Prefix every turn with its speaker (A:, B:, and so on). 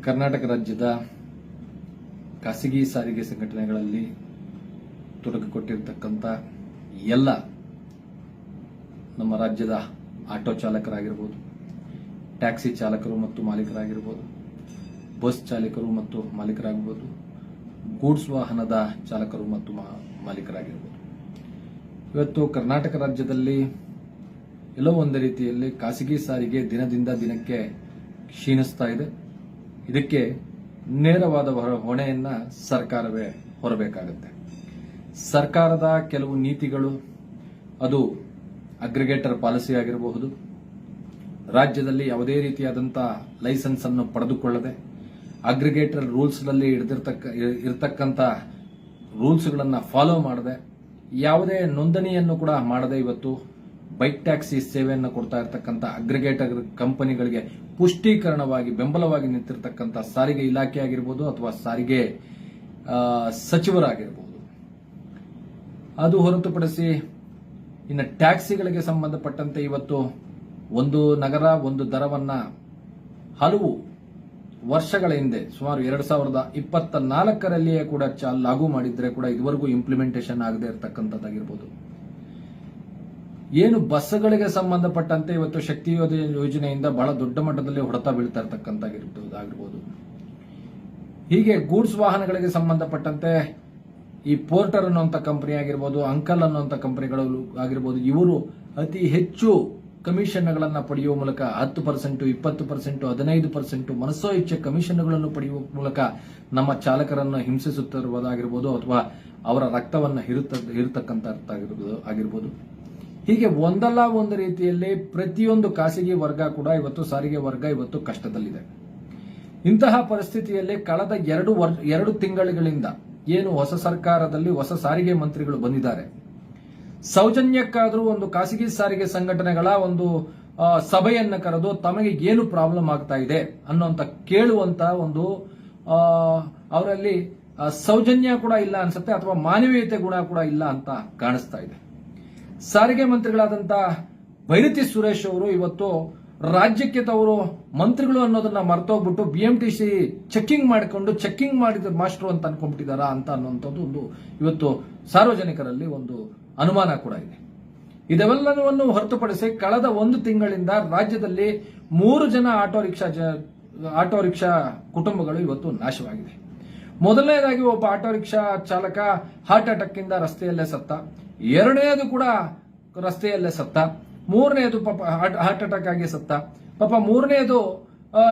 A: ಕರ್ನಾಟಕ ರಾಜ್ಯದ ಖಾಸಗಿ ಸಾರಿಗೆ ಸಂಘಟನೆಗಳಲ್ಲಿ ತೊಡಗಿಕೊಟ್ಟಿರತಕ್ಕಂಥ ಎಲ್ಲ ನಮ್ಮ ರಾಜ್ಯದ ಆಟೋ ಚಾಲಕರಾಗಿರಬಹುದು, ಟ್ಯಾಕ್ಸಿ ಚಾಲಕರು ಮತ್ತು ಮಾಲೀಕರಾಗಿರಬಹುದು, ಬಸ್ ಚಾಲಕರು ಮತ್ತು ಮಾಲೀಕರಾಗಿರಬಹುದು, ಗೂಡ್ಸ್ ವಾಹನದ ಚಾಲಕರು ಮತ್ತು ಮಾಲೀಕರಾಗಿರಬಹುದು. ಇವತ್ತು ಕರ್ನಾಟಕ ರಾಜ್ಯದಲ್ಲಿ ಎಲ್ಲೋ ಒಂದು ರೀತಿಯಲ್ಲಿ ಖಾಸಗಿ ಸಾರಿಗೆ ದಿನದಿಂದ ದಿನಕ್ಕೆ ಕ್ಷೀಣಿಸ್ತಾ ಇದೆ. ಇದಕ್ಕೆ ನೇರವಾದ ಹೊಣೆಯನ್ನ ಸರ್ಕಾರವೇ ಹೊರಬೇಕಾಗುತ್ತೆ. ಸರ್ಕಾರದ ಕೆಲವು ನೀತಿಗಳು, ಅದು ಅಗ್ರಿಗೇಟರ್ ಪಾಲಿಸಿ ಆಗಿರಬಹುದು, ರಾಜ್ಯದಲ್ಲಿ ಯಾವುದೇ ರೀತಿಯಾದಂತಹ ಲೈಸೆನ್ಸ್ ಅನ್ನು ಪಡೆದುಕೊಳ್ಳದೆ ಅಗ್ರಿಗೇಟರ್ ರೂಲ್ಸ್ ನಲ್ಲಿ ಇರತಕ್ಕಂತ ರೂಲ್ಸ್ಗಳನ್ನ ಫಾಲೋ ಮಾಡದೆ, ಯಾವುದೇ ನೋಂದಣಿಯನ್ನು ಕೂಡ ಮಾಡದೆ ಇವತ್ತು ಬೈಕ್ ಟ್ಯಾಕ್ಸಿ ಸೇವೆಯನ್ನು ಕೊಡ್ತಾ ಇರತಕ್ಕಂಥ ಅಗ್ರಿಗೇಟರ್ ಕಂಪನಿಗಳಿಗೆ ಪುಷ್ಟೀಕರಣವಾಗಿ ಬೆಂಬಲವಾಗಿ ನಿಂತಿರತಕ್ಕಂಥ ಸಾರಿಗೆ ಇಲಾಖೆ ಆಗಿರಬಹುದು ಅಥವಾ ಸಾರಿಗೆ ಸಚಿವರಾಗಿರಬಹುದು. ಅದು ಹೊರತುಪಡಿಸಿ ಇನ್ನು ಟ್ಯಾಕ್ಸಿಗಳಿಗೆ ಸಂಬಂಧಪಟ್ಟಂತೆ ಇವತ್ತು ಒಂದು ನಗರ ಒಂದು ದರವನ್ನ ಹಲವು ವರ್ಷಗಳ ಹಿಂದೆ ಸುಮಾರು 2024ರಲ್ಲಿಯೇ ಕೂಡ ಲಾಗು ಮಾಡಿದ್ರೆ ಕೂಡ ಇದುವರೆಗೂ ಇಂಪ್ಲಿಮೆಂಟೇಷನ್ ಆಗದೆ ಇರತಕ್ಕಂಥದ್ದಾಗಿರ್ಬೋದು. ಏನು ಬಸ್ಗಳಿಗೆ ಸಂಬಂಧಪಟ್ಟಂತೆ ಇವತ್ತು ಶಕ್ತಿ ಯೋಜನೆಯಿಂದ ಬಹಳ ದೊಡ್ಡ ಮಟ್ಟದಲ್ಲಿ ಹೊಡೆತ ಬೀಳ್ತಾ ಇರತಕ್ಕಂಥದ್ದಾಗಿರ್ಬೋದು. ಹೀಗೆ ಗೂಡ್ಸ್ ವಾಹನಗಳಿಗೆ ಸಂಬಂಧಪಟ್ಟಂತೆ ಈ ಪೋರ್ಟರ್ ಅನ್ನುವಂಥ ಕಂಪನಿ ಆಗಿರ್ಬೋದು, ಅಂಕಲ್ ಅನ್ನುವಂಥ ಕಂಪನಿಗಳು ಆಗಿರ್ಬೋದು, ಇವರು ಅತಿ ಹೆಚ್ಚು ಕಮಿಷನ್ಗಳನ್ನ ಪಡೆಯುವ ಮೂಲಕ 10%, 20%, 15% ಮನಸೋ ಇಚ್ಛೆ ಕಮಿಷನ್ಗಳನ್ನು ಪಡೆಯುವ ಮೂಲಕ ನಮ್ಮ ಚಾಲಕರನ್ನು ಹಿಂಸಿಸುತ್ತಿರುವುದಾಗಿರ್ಬೋದು ಅಥವಾ ಅವರ ರಕ್ತವನ್ನು ಆಗಿರ್ಬೋದು. ಹೀಗೆ ಒಂದಲ್ಲ ಒಂದು ರೀತಿಯಲ್ಲಿ ಪ್ರತಿಯೊಂದು ಖಾಸಗಿ ವರ್ಗ ಕೂಡ ಇವತ್ತು ಸಾರಿಗೆ ವರ್ಗ ಇವತ್ತು ಕಷ್ಟದಲ್ಲಿದೆ. ಇಂತಹ ಪರಿಸ್ಥಿತಿಯಲ್ಲಿ ಕಳೆದ ಎರಡು ತಿಂಗಳುಗಳಿಂದ ಏನು ಹೊಸ ಸರ್ಕಾರದಲ್ಲಿ ಹೊಸ ಸಾರಿಗೆ ಮಂತ್ರಿಗಳು ಬಂದಿದ್ದಾರೆ, ಸೌಜನ್ಯಕ್ಕಾದರೂ ಒಂದು ಖಾಸಗಿ ಸಾರಿಗೆ ಸಂಘಟನೆಗಳ ಒಂದು ಸಭೆಯನ್ನು ಕರೆದು ತಮಗೆ ಏನು ಪ್ರಾಬ್ಲಮ್ ಆಗ್ತಾ ಇದೆ ಅನ್ನುವಂತ ಕೇಳುವಂತ ಒಂದು ಅವರಲ್ಲಿ ಸೌಜನ್ಯ ಕೂಡ ಇಲ್ಲ ಅನ್ಸುತ್ತೆ, ಅಥವಾ ಮಾನವೀಯತೆ ಗುಣ ಕೂಡ ಇಲ್ಲ ಅಂತ ಕಾಣಿಸ್ತಾ ಇದೆ. ಸಾರಿಗೆ ಮಂತ್ರಿಗಳಾದಂತ ಬೈರತಿ ಸುರೇಶ್ ಅವರು ಇವತ್ತು ರಾಜ್ಯಕ್ಕೆ ತವರು ಮಂತ್ರಿಗಳು ಅನ್ನೋದನ್ನ ಮರ್ತೋಗ್ಬಿಟ್ಟು BMTC ಚೆಕಿಂಗ್ ಮಾಡಿದ ಮಾಸ್ಟರ್ ಅಂತ ಅನ್ಕೊಂಡ್ಬಿಟ್ಟಿದಾರಾ ಅಂತ ಅನ್ನುವಂಥದ್ದು ಒಂದು ಇವತ್ತು ಸಾರ್ವಜನಿಕರಲ್ಲಿ ಒಂದು ಅನುಮಾನ ಕೂಡ ಇದೆ. ಇದೆಲ್ಲವನ್ನು ಹೊರತುಪಡಿಸಿ ಕಳೆದ ಒಂದು ತಿಂಗಳಿಂದ ರಾಜ್ಯದಲ್ಲಿ 3 ಜನ ಆಟೋ ರಿಕ್ಷಾ ಕುಟುಂಬಗಳು ಇವತ್ತು ನಾಶವಾಗಿದೆ. ಮೊದಲನೇದಾಗಿ ಒಬ್ಬ ಆಟೋ ರಿಕ್ಷಾ ಚಾಲಕ ಹಾರ್ಟ್ ಅಟ್ಯಾಕ್ ಇಂದ ರಸ್ತೆಯಲ್ಲೇ ಸತ್ತ, ಎರಡನೇದು ಕೂಡ ರಸ್ತೆಯಲ್ಲೇ ಸತ್ತ, ಮೂರನೆಯದು ಪಾಪ ಹಾರ್ಟ್ ಅಟ್ಯಾಕ್ ಆಗಿ ಸತ್ತ, ಪಾಪ ಮೂರನೆಯದು